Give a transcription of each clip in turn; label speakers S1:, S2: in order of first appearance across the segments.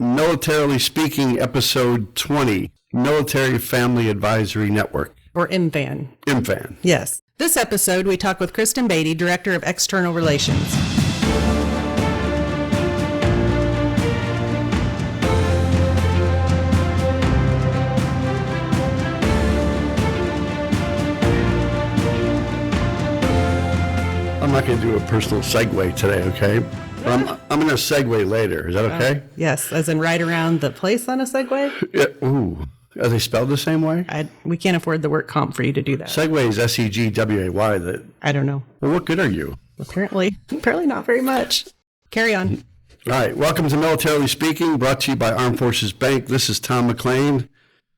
S1: Militarily Speaking, Episode 20, Military Family Advisory Network.
S2: Or MFAN.
S1: MFAN.
S2: Yes. This episode, we talk with Kristen Beattie, Director of External Relations.
S1: I'm not going to do a personal segue today, okay? But I'm going to segue later. Is that okay?
S2: Yes, as in right around the place on a segue?
S1: Yeah. Ooh. Are they spelled the same way?
S2: We can't afford the work comp for you to do that.
S1: Segway is Segway.
S2: I don't know.
S1: Well, what good are you?
S2: Apparently not very much. Carry on.
S1: All right. Welcome to Militarily Speaking, brought to you by Armed Forces Bank. This is Tom McLean.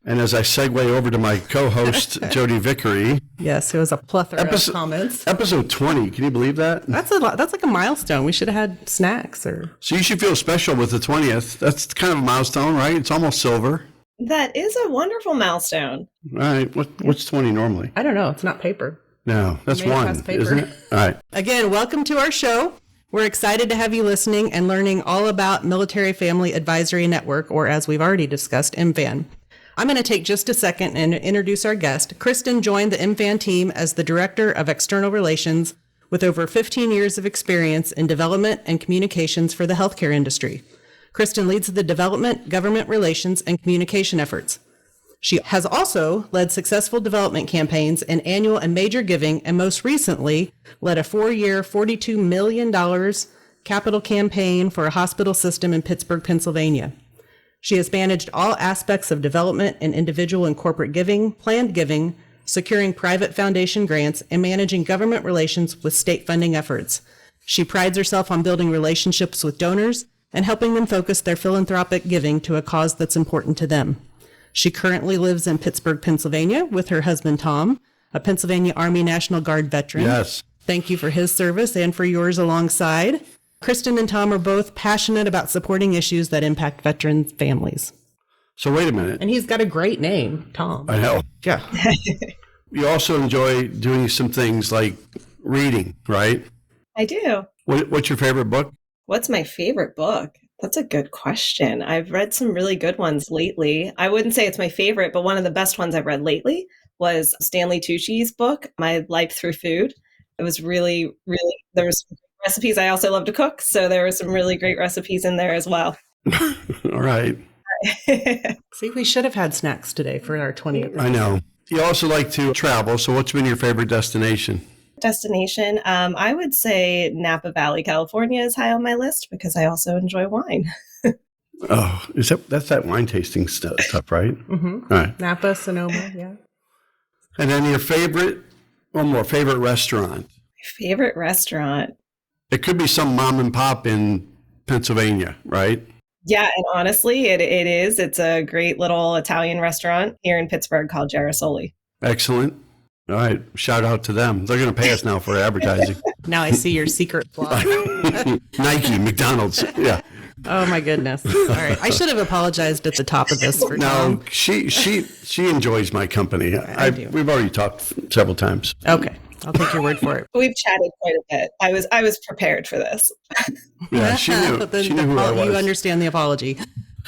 S1: And as I segue over to my co-host, Jodi Vickery.
S2: Yes, it was a plethora of comments.
S1: Episode 20. Can you believe that?
S2: That's a lot. That's like a milestone. We should have had snacks or...
S1: So you should feel special with the 20th. That's kind of a milestone, right? It's almost silver.
S3: That is a wonderful milestone.
S1: All right. What's 20 normally?
S2: I don't know. It's not paper.
S1: No, that's one, isn't it? All right.
S2: Again, welcome to our show. We're excited to have you listening and learning all about Military Family Advisory Network, or as we've already discussed, MFAN. I'm going to take just a second and introduce our guest. Kristen joined the MFAN team as the Director of External Relations with over 15 years of experience in development and communications for the healthcare industry. Kristen leads the development, government relations, and communication efforts. She has also led successful development campaigns in annual and major giving, and most recently led a 4-year, $42 million capital campaign for a hospital system in Pittsburgh, Pennsylvania. She has managed all aspects of development and individual and corporate giving, planned giving, securing private foundation grants, and managing government relations with state funding efforts. She prides herself on building relationships with donors and helping them focus their philanthropic giving to a cause that's important to them. She currently lives in Pittsburgh, Pennsylvania with her husband, Tom, a Pennsylvania Army National Guard veteran.
S1: Yes.
S2: Thank you for his service and for yours alongside. Kristen and Tom are both passionate about supporting issues that impact veterans' families.
S1: So wait a minute.
S2: And he's got a great name, Tom.
S1: I know.
S2: Yeah.
S1: You also enjoy doing some things like reading, right?
S3: I do.
S1: What's your favorite book?
S3: What's my favorite book? That's a good question. I've read some really good ones lately. I wouldn't say it's my favorite, but one of the best ones I've read lately was Stanley Tucci's book, My Life Through Food. It was really, there was recipes. I also love to cook, so there were some really great recipes in there as well.
S1: All right.
S2: See, we should have had snacks today for our 20th.
S1: I know. You also like to travel, so what's been your favorite destination?
S3: I would say Napa Valley, California is high on my list because I also enjoy wine.
S1: Oh, that's that wine tasting stuff, right?
S2: Mm-hmm.
S1: All right.
S2: Napa, Sonoma, yeah.
S1: And then your favorite restaurant?
S3: My favorite restaurant.
S1: It could be some mom and pop in Pennsylvania, right?
S3: Yeah, and honestly, it is. It's a great little Italian restaurant here in Pittsburgh called Girasoli.
S1: Excellent. All right. Shout out to them. They're going to pay us now for advertising.
S2: Now I see your secret plot.
S1: Nike, McDonald's. Yeah.
S2: Oh, my goodness. All right. I should have apologized at the top of this for Tom.
S1: No, she enjoys my company.
S2: I do.
S1: We've already talked several times.
S2: Okay. I'll take your word for it.
S3: We've chatted quite a bit. I was prepared for this.
S1: Yeah, she knew. She knew who I was.
S2: You understand the apology.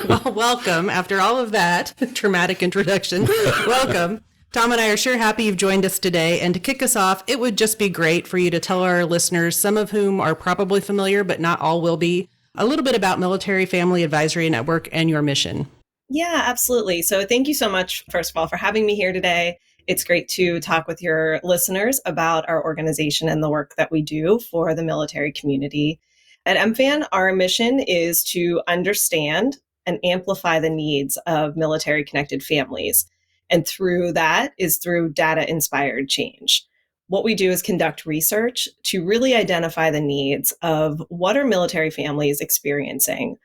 S2: Well, welcome. After all of that traumatic introduction, welcome. Tom and I are sure happy you've joined us today. And to kick us off, it would just be great for you to tell our listeners, some of whom are probably familiar, but not all will be, a little bit about Military Family Advisory Network and your mission.
S3: Yeah, absolutely. So thank you so much, first of all, for having me here today. It's great to talk with your listeners about our organization and the work that we do for the military community. At MFAN, our mission is to understand and amplify the needs of military-connected families. And through that is through data-inspired change. What we do is conduct research to really identify the needs of what are military families experiencing,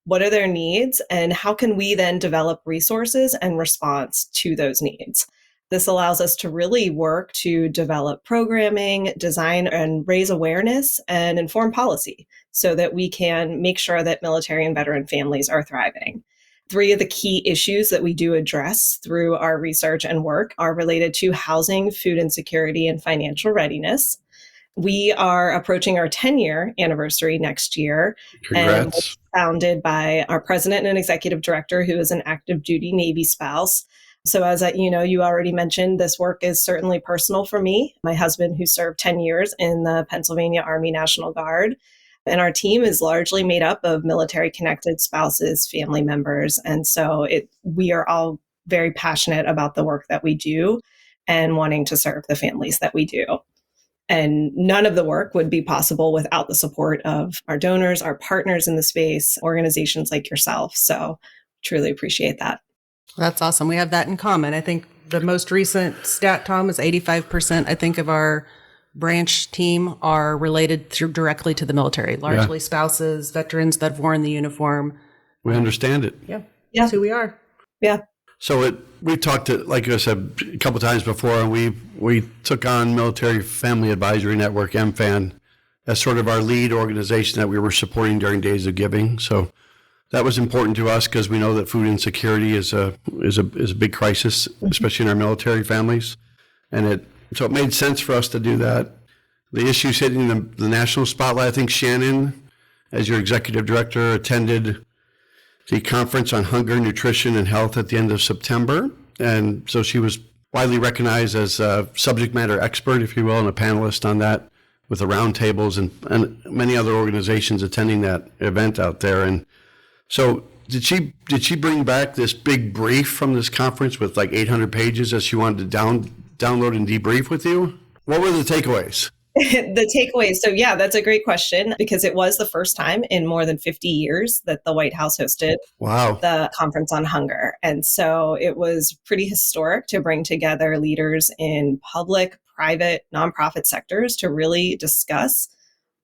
S3: what are their needs, and how can we then develop resources and response to those needs. This allows us to really work to develop programming, design and raise awareness, and inform policy so that we can make sure that military and veteran families are thriving. 3 of the key issues that we do address through our research and work are related to housing, food insecurity, and financial readiness. We are approaching our 10-year anniversary next year.
S1: Congrats.
S3: And we're founded by our president and executive director, who is an active duty Navy spouse. So as you already mentioned, this work is certainly personal for me. My husband, who served 10 years in the Pennsylvania Army National Guard, and our team is largely made up of military connected spouses, family members. And so we are all very passionate about the work that we do and wanting to serve the families that we do. And none of the work would be possible without the support of our donors, our partners in the space, organizations like yourself. So truly appreciate that.
S2: That's awesome. We have that in common. I think the most recent stat, Tom, is 85%, I think, of our branch team are related directly to the military, largely spouses, veterans that have worn the uniform.
S1: We understand it.
S2: Yeah. That's who we are.
S3: Yeah.
S1: So we talked to, like I said, a couple of times before, and we took on Military Family Advisory Network, MFAN, as sort of our lead organization that we were supporting during Days of Giving. So that was important to us because we know that food insecurity is a big crisis, especially in our military families. And so it made sense for us to do that. The issues hitting the national spotlight, I think Shannon, as your executive director, attended the conference on hunger, nutrition, and health at the end of September. And so she was widely recognized as a subject matter expert, if you will, and a panelist on that with the roundtables and many other organizations attending that event out there. And so did she bring back this big brief from this conference with like 800 pages that she wanted to download and debrief with you? What were the takeaways?
S3: The takeaways. So yeah, that's a great question because it was the first time in more than 50 years that the White House hosted the conference on hunger. And so it was pretty historic to bring together leaders in public, private, nonprofit sectors to really discuss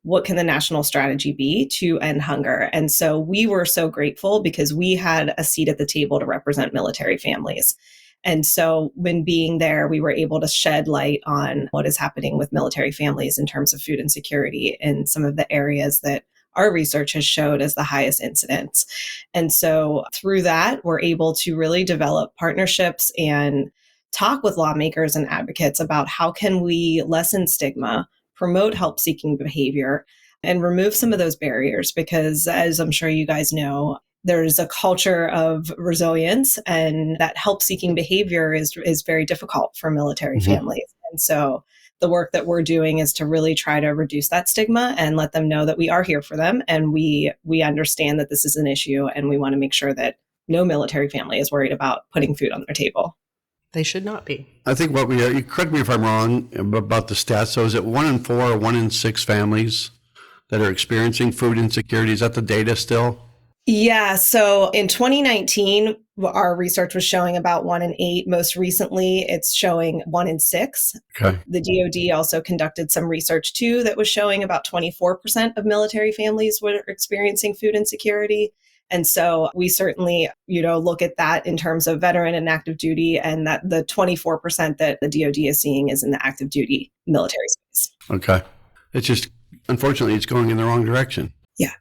S3: what can the national strategy be to end hunger. And so we were so grateful because we had a seat at the table to represent military families. And so when being there, we were able to shed light on what is happening with military families in terms of food insecurity in some of the areas that our research has showed as the highest incidence. And so through that, we're able to really develop partnerships and talk with lawmakers and advocates about how can we lessen stigma, promote help-seeking behavior, and remove some of those barriers. Because as I'm sure you guys know, there's a culture of resilience, and that help-seeking behavior is very difficult for military families. And so the work that we're doing is to really try to reduce that stigma and let them know that we are here for them, and we understand that this is an issue, and we want to make sure that no military family is worried about putting food on their table.
S2: They should not be.
S1: I think you correct me if I'm wrong about the stats. So is it 1 in 4 or 1 in 6 families that are experiencing food insecurity? Is that the data still?
S3: Yeah. So in 2019, our research was showing about 1 in 8. Most recently, it's showing 1 in 6.
S1: Okay.
S3: The DoD also conducted some research too that was showing about 24% of military families were experiencing food insecurity. And so we certainly, look at that in terms of veteran and active duty, and that the 24% that the DoD is seeing is in the active duty military space.
S1: Okay. It's just, unfortunately, it's going in the wrong direction.
S3: Yeah,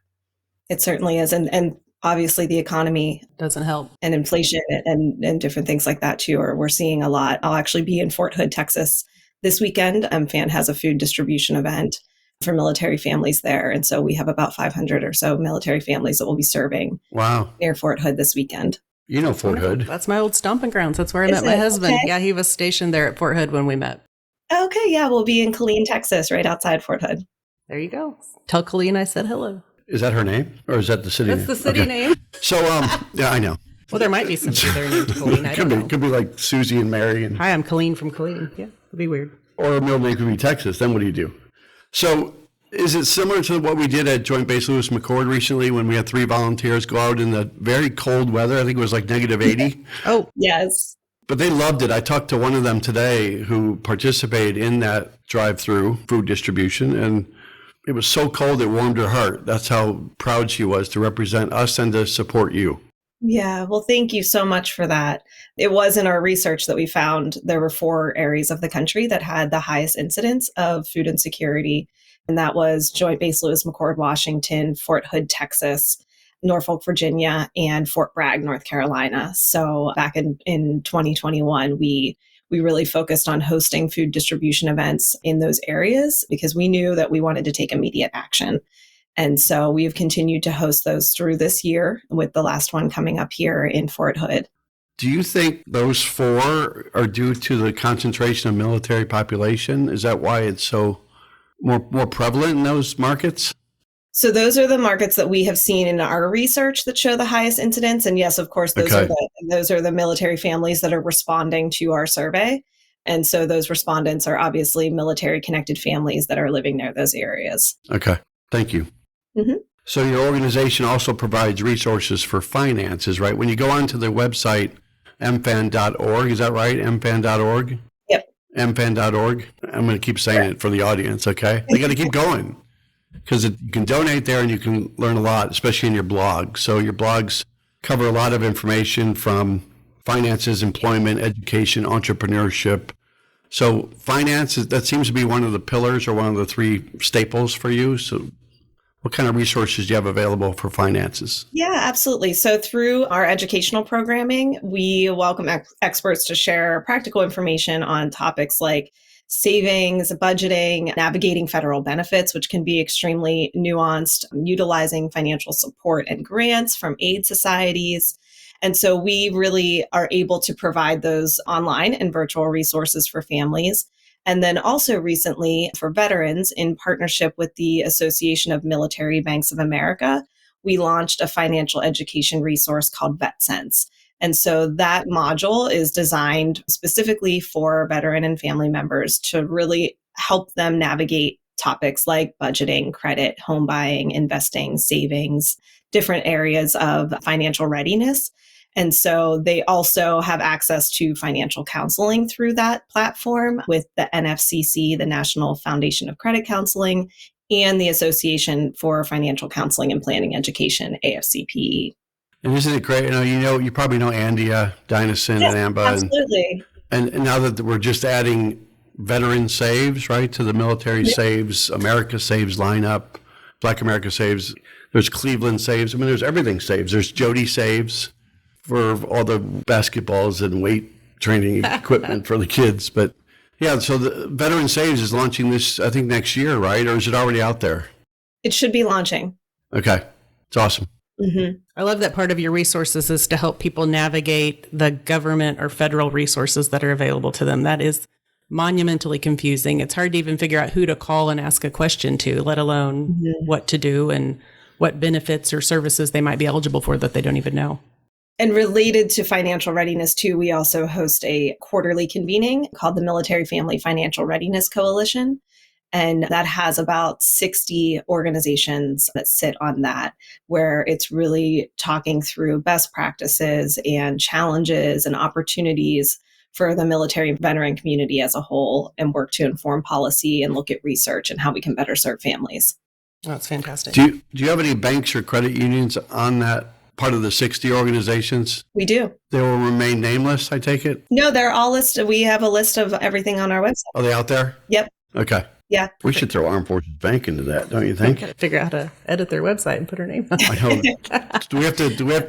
S3: it certainly is. And obviously the economy
S2: doesn't help,
S3: and inflation and different things like that too, we're seeing a lot. I'll actually be in Fort Hood, Texas this weekend. MFAN has a food distribution event for military families there. And so we have about 500 or so military families that will be serving near Fort Hood this weekend.
S1: You know Fort Hood.
S2: That's my old stomping grounds. That's where I met my husband.
S3: Okay.
S2: Yeah, he was stationed there at Fort Hood when we met.
S3: Okay, yeah, we'll be in McLean, Texas, right outside Fort Hood.
S2: There you go. Tell Colleen I said hello.
S1: Is that her name? Or is that the city name?
S2: That's the city name.
S1: So, yeah, I know.
S2: Well, there might be somebody there named Colleen. I don't know.
S1: Could be like Susie and Mary. And,
S2: hi, I'm Colleen from Colleen. Yeah, it'd be weird.
S1: Or a middle name could be Texas. Then what do you do? So is it similar to what we did at Joint Base Lewis McChord recently when we had 3 volunteers go out in the very cold weather? I think it was like negative 80.
S2: Oh,
S3: yes.
S1: But they loved it. I talked to one of them today who participated in that drive-through food distribution, and it was so cold it warmed her heart. That's how proud she was to represent us and to support you.
S3: Yeah, well, thank you so much for that. It was in our research that we found there were 4 areas of the country that had the highest incidence of food insecurity. And that was Joint Base Lewis McChord, Washington, Fort Hood, Texas, Norfolk, Virginia, and Fort Bragg, North Carolina. So back in 2021, we really focused on hosting food distribution events in those areas because we knew that we wanted to take immediate action. And so we've continued to host those through this year, with the last one coming up here in Fort Hood.
S1: Do you think those four are due to the concentration of military population? Is that why it's so more prevalent in those markets?
S3: So those are the markets that we have seen in our research that show the highest incidence. And yes, of course, those are the military families that are responding to our survey. And so those respondents are obviously military connected families that are living near those areas.
S1: Okay. Thank you.
S3: Mm-hmm.
S1: So your organization also provides resources for finances, right? When you go onto the website, mfan.org, is that right? mfan.org?
S3: Yep.
S1: mfan.org. I'm going to keep saying it for the audience, okay? They got to keep going because you can donate there and you can learn a lot, especially in your blog. So your blogs cover a lot of information from finances, employment, education, entrepreneurship. So finances, that seems to be one of the pillars or one of the three staples for you. So what kind of resources do you have available for finances?
S3: Yeah, absolutely. So through our educational programming, we welcome experts to share practical information on topics like savings, budgeting, navigating federal benefits, which can be extremely nuanced, utilizing financial support and grants from aid societies. And so we really are able to provide those online and virtual resources for families. And then also recently for veterans, in partnership with the Association of Military Banks of America, we launched a financial education resource called VetSense. And so that module is designed specifically for veteran and family members to really help them navigate topics like budgeting, credit, home buying, investing, savings, different areas of financial readiness. And so they also have access to financial counseling through that platform with the NFCC, the National Foundation of Credit Counseling, and the Association for Financial Counseling and Planning Education, AFCPE.
S1: And isn't it great? You probably know Andia, Dynison,
S3: Yes,
S1: and Amba.
S3: absolutely.
S1: And now that we're just adding veteran saves, right, to the military saves, America Saves lineup, Black America Saves, there's Cleveland Saves. I mean, there's everything saves. There's Jodi Saves for all the basketballs and weight training equipment for the kids. But yeah, so the Veteran Saves is launching this, I think, next year, right? Or is it already out there?
S3: It should be launching.
S1: Okay. It's awesome.
S3: Mm-hmm.
S2: I love that part of your resources is to help people navigate the government or federal resources that are available to them. That is monumentally confusing. It's hard to even figure out who to call and ask a question to, let alone what to do and what benefits or services they might be eligible for that they don't even know.
S3: And related to financial readiness, too, we also host a quarterly convening called the Military Family Financial Readiness Coalition. And that has about 60 organizations that sit on that, where it's really talking through best practices and challenges and opportunities for the military veteran community as a whole, and work to inform policy and look at research and how we can better serve families.
S2: Oh, that's fantastic.
S1: Do you have any banks or credit unions on that part of the 60 organizations?
S3: We do.
S1: They will remain nameless, I take it?
S3: No, they're all listed. We have a list of everything on our website.
S1: Are they out there?
S3: Yep.
S1: Okay.
S3: Yeah.
S1: We should throw Armed Forces Bank into that, don't you think?
S2: Gotta figure out how to edit their website and put her name on it.
S1: I know. Do we have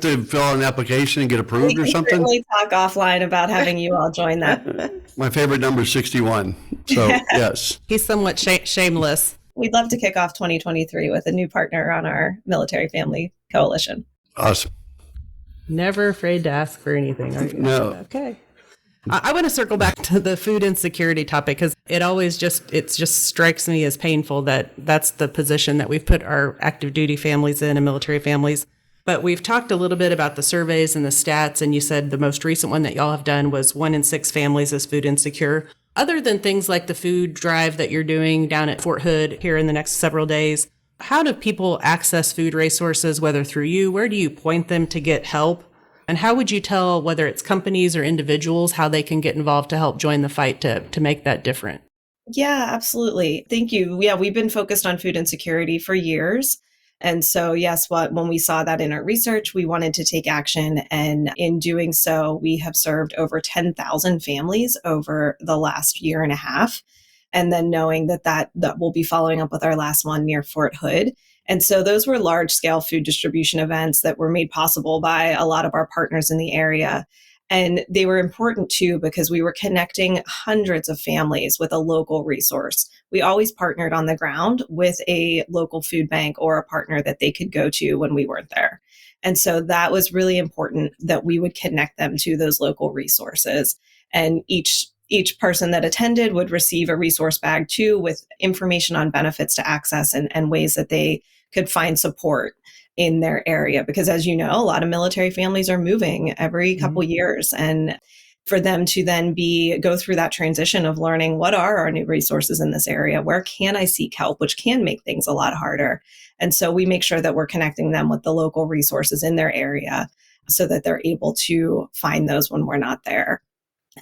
S1: to fill out an application and get approved or something?
S3: We can certainly talk offline about having you all join that.
S1: My favorite number is 61. So, yes.
S2: He's somewhat shameless.
S3: We'd love to kick off 2023 with a new partner on our Military Family Coalition.
S1: Awesome.
S2: Never afraid to ask for anything, are you?
S1: No.
S2: Okay. I want to circle back to the food insecurity topic because it just strikes me as painful that that's the position that we've put our active duty families in and military families. But we've talked a little bit about the surveys and the stats, and you said the most recent one that y'all have done was 1 in 6 families is food insecure. Other than things like the food drive that you're doing down at Fort Hood here in the next several days, how do people access food resources, whether through you? Where do you point them to get help? And how would you tell whether it's companies or individuals how they can get involved to help join the fight to make that different?
S3: Yeah, absolutely. Thank you. Yeah, we've been focused on food insecurity for years. And so, yes, when we saw that in our research, we wanted to take action. And in doing so, we have served over 10,000 families over the last year and a half. And then knowing that we'll be following up with our last one near Fort Hood. And so those were large scale food distribution events that were made possible by a lot of our partners in the area. And they were important too, because we were connecting hundreds of families with a local resource. We always partnered on the ground with a local food bank or a partner that they could go to when we weren't there. And so that was really important, that we would connect them to those local resources. And each person that attended would receive a resource bag too, with information on benefits to access and ways that they could find support in their area. Because as you know, a lot of military families are moving every couple years. And for them to then go through that transition of learning, what are our new resources in this area? Where can I seek help, which can make things a lot harder. And so we make sure that we're connecting them with the local resources in their area so that they're able to find those when we're not there.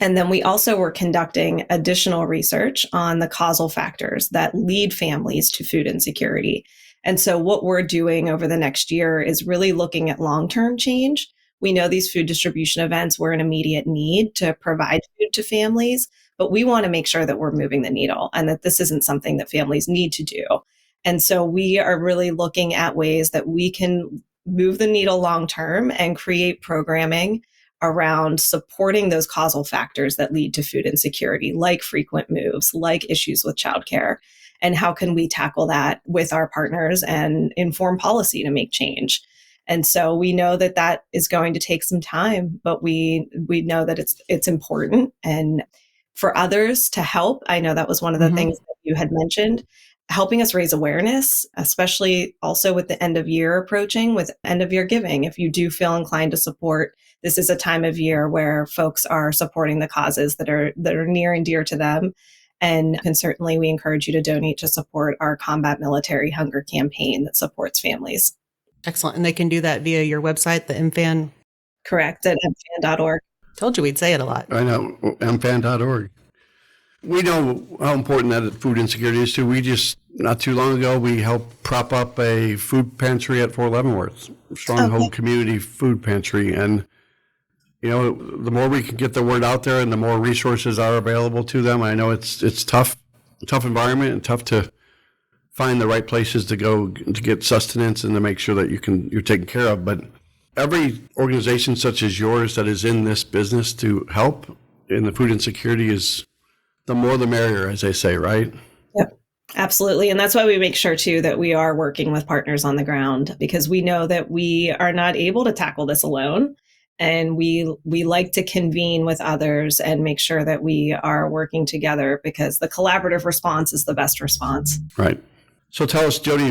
S3: And then we also were conducting additional research on the causal factors that lead families to food insecurity. And so what we're doing over the next year is really looking at long-term change. We know these food distribution events were an immediate need to provide food to families, but we want to make sure that we're moving the needle and that this isn't something that families need to do. And so we are really looking at ways that we can move the needle long-term and create programming around supporting those causal factors that lead to food insecurity, like frequent moves, like issues with childcare. And how can we tackle that with our partners and inform policy to make change? And so we know that that is going to take some time, but we know that it's important. And for others to help, I know that was one of the things that you had mentioned, helping us raise awareness, especially also with the end of year approaching, with end of year giving. If you do feel inclined to support, this is a time of year where folks are supporting the causes that are near and dear to them. And certainly we encourage you to donate to support our Combat Military Hunger campaign that supports families.
S2: Excellent. And they can do that via your website, the MFAN.
S3: Correct, at mfan.org.
S2: Told you we'd say it a lot.
S1: I know, mfan.org. We know how important that food insecurity is too. We just, not too long ago, we helped prop up a food pantry at Fort Leavenworth, Stronghold Community Food Pantry. And, you know, the more we can get the word out there and the more resources are available to them, I know it's tough environment and tough to find the right places to go to get sustenance and to make sure that you're taken care of. But every organization such as yours that is in this business to help in the food insecurity is the more the merrier, as they say, right?
S3: Yep, absolutely. And that's why we make sure too that we are working with partners on the ground, because we know that we are not able to tackle this alone. And we like to convene with others and make sure that we are working together, because the collaborative response is the best response.
S1: Right. So tell us, Jodi,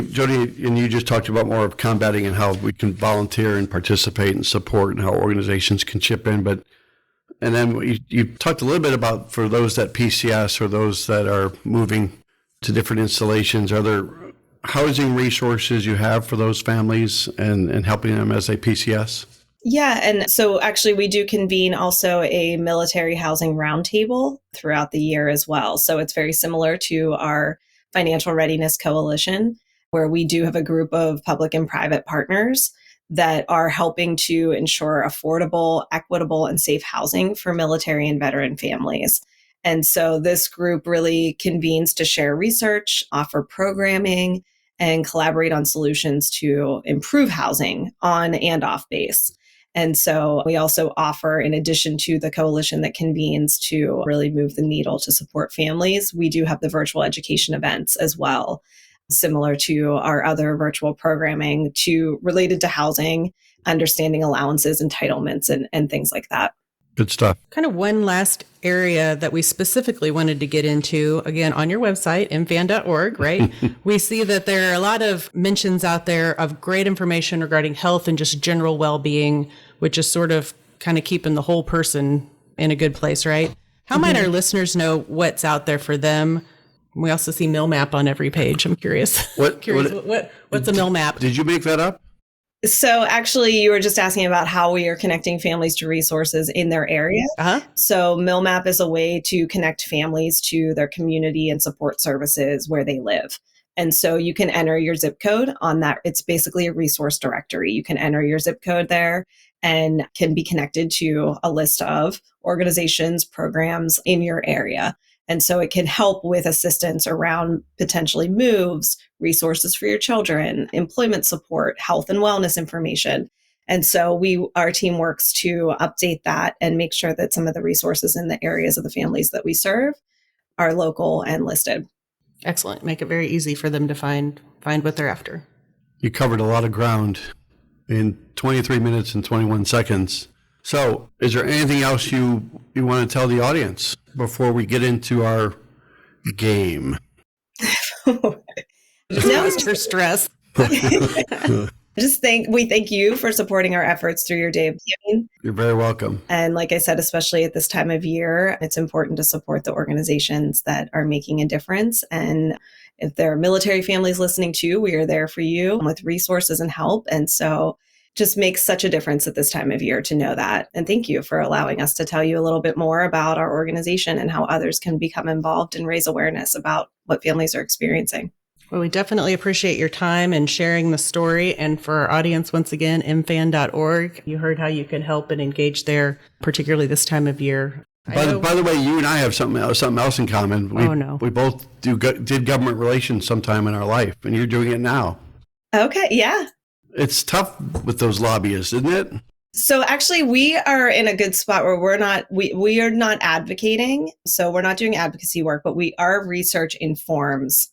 S1: and you just talked about more of combating and how we can volunteer and participate and support and how organizations can chip in. And then you talked a little bit about, for those that PCS or those that are moving to different installations, are there housing resources you have for those families and helping them as they PCS?
S3: Yeah. And so actually we do convene also a military housing roundtable throughout the year as well. So it's very similar to our Financial Readiness Coalition, where we do have a group of public and private partners that are helping to ensure affordable, equitable, and safe housing for military and veteran families. And so this group really convenes to share research, offer programming, and collaborate on solutions to improve housing on and off base. And so we also offer, in addition to the coalition that convenes to really move the needle to support families, we do have the virtual education events as well, similar to our other virtual programming related to housing, understanding allowances, entitlements, and things like that.
S1: Good stuff.
S2: Kind of one last area that we specifically wanted to get into, again, on your website, mfan.org, right? We see that there are a lot of mentions out there of great information regarding health and just general well-being, which is sort of kind of keeping the whole person in a good place, right? How might our listeners know what's out there for them? We also see MilMap on every page. I'm curious. What's a MilMap?
S1: Did you make that up?
S3: So actually, you were just asking about how we are connecting families to resources in their area. So MilMap is a way to connect families to their community and support services where they live. And so you can enter your zip code on that. It's basically a resource directory. You can enter your zip code there and can be connected to a list of organizations, programs in your area. And so it can help with assistance around potentially moves, resources for your children, employment support, health and wellness information. And so our team works to update that and make sure that some of the resources in the areas of the families that we serve are local and listed.
S2: Excellent. Make it very easy for them to find what they're after.
S1: You covered a lot of ground in 23 minutes and 21 seconds. So is there anything else you want to tell the audience before we get into our game?
S2: Just her stress.
S3: We thank you for supporting our efforts through your Day of Giving.
S1: You're very welcome.
S3: And like I said, especially at this time of year, it's important to support the organizations that are making a difference. And if there are military families listening too, we are there for you with resources and help. And so just makes such a difference at this time of year to know that. And thank you for allowing us to tell you a little bit more about our organization and how others can become involved and raise awareness about what families are experiencing.
S2: Well, we definitely appreciate your time and sharing the story. And for our audience, once again, mfan.org. You heard how you can help and engage there, particularly this time of year.
S1: By the way, you and I have something else in common. We both did government relations sometime in our life, and you're doing it now.
S3: Okay, yeah.
S1: It's tough with those lobbyists, isn't it?
S3: So actually, we are in a good spot where we are not advocating. So we're not doing advocacy work, but our research informs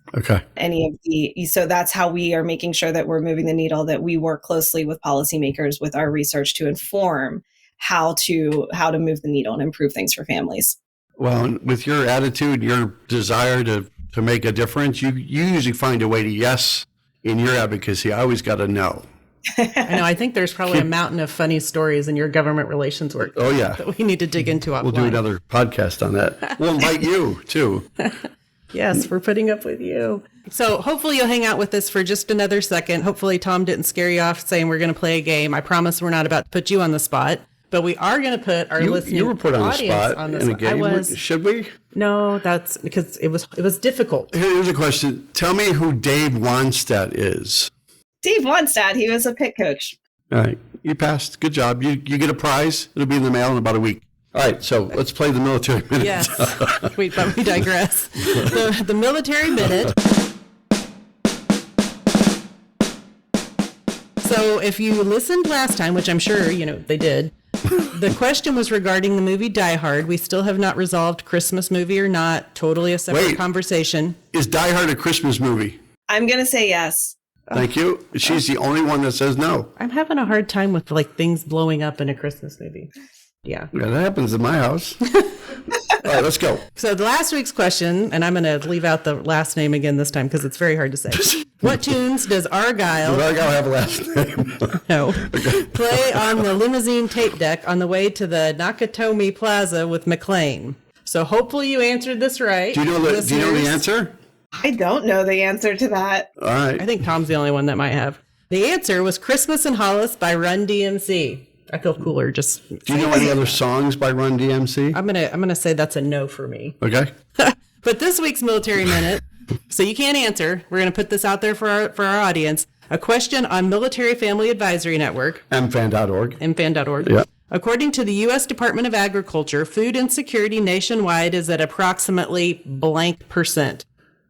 S3: any of so that's how we are making sure that we're moving the needle, that we work closely with policymakers with our research to inform how to move the needle and improve things for families.
S1: Well, with your attitude, your desire to make a difference, you usually find a way to yes in your advocacy. I always got to no.
S2: I know. I think there's probably a mountain of funny stories in your government relations work.
S1: Oh, yeah.
S2: That we need to dig into offline.
S1: We'll do another podcast on that. We'll invite you, too.
S2: Yes, we're putting up with you. So hopefully you'll hang out with us for just another second. Hopefully Tom didn't scare you off saying we're going to play a game. I promise we're not about to put you on the spot, but we are going to put our listening
S1: You were put on the spot
S2: on
S1: in a game. Should we?
S2: No, that's because it was difficult.
S1: Here's a question. Tell me who Dave Wanstead is.
S3: Dave Wanstead, he was a pit coach.
S1: All right. You passed. Good job. You get a prize. It'll be in the mail in about a week. All right. So let's play the military minute.
S2: Yes. But we digress. The military minute. So if you listened last time, which I'm sure, they did, the question was regarding the movie Die Hard. We still have not resolved Christmas movie or not. Totally a separate conversation.
S1: Is Die Hard a Christmas movie?
S3: I'm going to say yes.
S1: Thank you. She's the only one that says no.
S2: I'm having a hard time with things blowing up in a Christmas movie. Yeah.
S1: Yeah, that happens in my house. All right, let's go.
S2: So the last week's question, and I'm going to leave out the last name again this time because it's very hard to say. What tunes does Argyle
S1: have a last name?
S2: No. Play on the limousine tape deck on the way to the Nakatomi Plaza with McLean? So hopefully you answered this right.
S1: Do you know the answer?
S3: I don't know the answer to that.
S1: All right.
S2: I think Tom's the only one that might have. The answer was Christmas in Hollis by Run DMC. I feel cooler just.
S1: Do you know any other songs by Run DMC?
S2: I'm gonna say that's a no for me.
S1: Okay.
S2: But this week's military minute, so you can't answer. We're gonna put this out there for our audience. A question on Military Family Advisory Network.
S1: MFAN.org.
S2: MFAN.org.
S1: Yeah.
S2: According to the U.S. Department of Agriculture, food insecurity nationwide is at approximately blank %.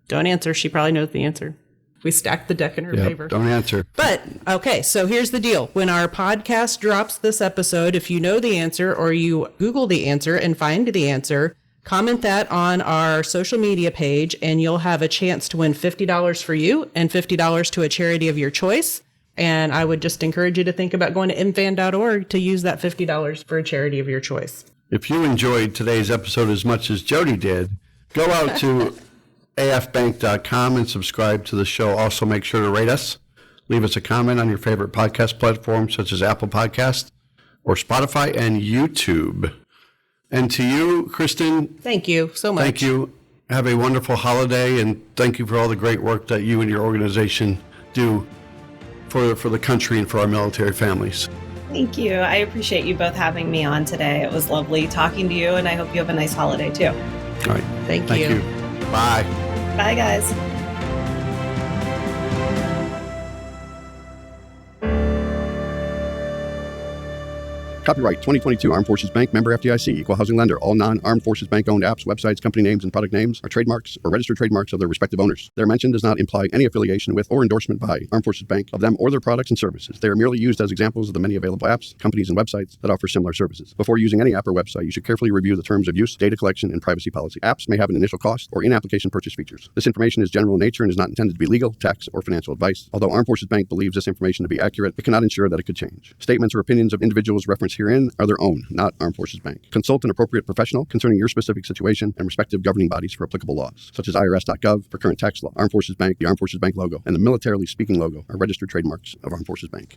S2: Don't answer. She probably knows the answer. We stacked the deck in her favor.
S1: Don't answer.
S2: But, okay, so here's the deal. When our podcast drops this episode, if you know the answer or you Google the answer and find the answer, comment that on our social media page and you'll have a chance to win $50 for you and $50 to a charity of your choice. And I would just encourage you to think about going to mfan.org to use that $50 for a charity of your choice.
S1: If you enjoyed today's episode as much as Jodi did, go out to afbank.com and subscribe to the show. Also, make sure to rate us. Leave us a comment on your favorite podcast platform, such as Apple Podcasts or Spotify and YouTube. And to you, Kristen.
S2: Thank you so much.
S1: Thank you. Have a wonderful holiday, and thank you for all the great work that you and your organization do for the country and for our military families.
S3: Thank you. I appreciate you both having me on today. It was lovely talking to you, and I hope you have a nice holiday, too.
S1: All right.
S2: Thank you.
S1: Bye.
S3: Bye, guys.
S4: Copyright 2022 Armed Forces Bank, member FDIC, equal housing lender. All non-Armed Forces Bank owned apps, websites, company names, and product names are trademarks or registered trademarks of their respective owners. Their mention does not imply any affiliation with or endorsement by Armed Forces Bank of them or their products and services. They are merely used as examples of the many available apps, companies, and websites that offer similar services. Before using any app or website, you should carefully review the terms of use, data collection, and privacy policy. Apps may have an initial cost or in-application purchase features. This information is general in nature and is not intended to be legal, tax, or financial advice. Although Armed Forces Bank believes this information to be accurate, it cannot ensure that it could change. Statements or opinions of individuals referenced herein are their own, not Armed Forces Bank. Consult an appropriate professional concerning your specific situation and respective governing bodies for applicable laws, such as IRS.gov for current tax law. Armed Forces Bank, the Armed Forces Bank logo, and the Militarily Speaking logo are registered trademarks of Armed Forces Bank.